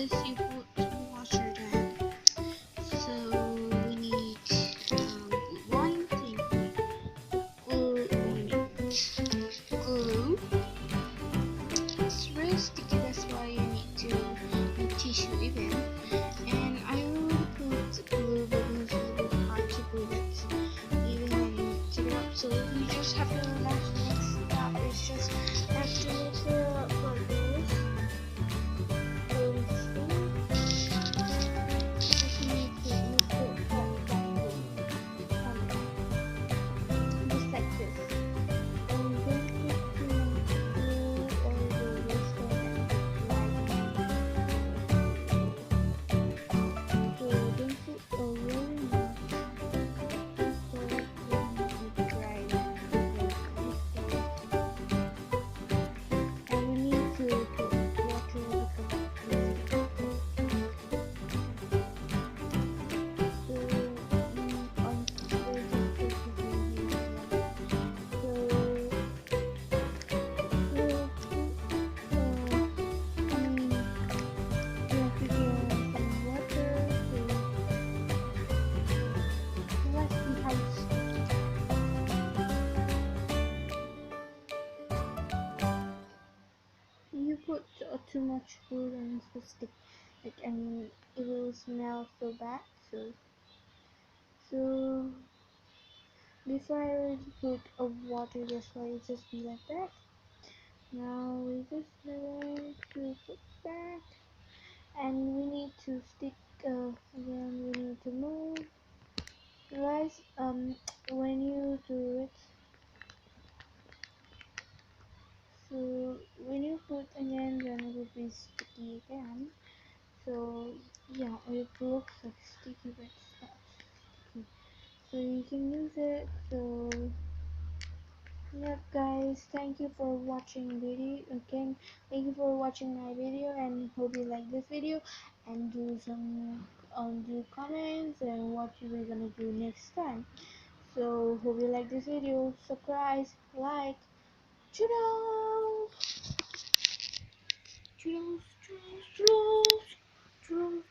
guys, you put water then. So we need one thing. Glue. It's very sticky, that's why you need to use tissue even. And I will put glue because it's a bit hard to glue it even when you take it up. So we just have to next step is just have to fill up for this. Just need to put just like this. And don't put too much glue or you'll waste it and so don't put a really much so it won't be dry and we need to put water because so on we're just focusing here so you have to get some water so let's see how it's you put too much food and it's will stick like and it will smell so bad so before I already put a water that's why it just be like that. Now we just need to put back and we need to stick again we need to move guys when you do it so when you put again then it will be sticky again so yeah it looks like sticky but it's not sticky so you can use it so yep guys, thank you for watching video again. Thank you for watching my video and hope you like this video and do some do comments and what you are gonna do next time. So hope you like this video. Subscribe, like, toodles, toodles, toodles, toodles, toodles.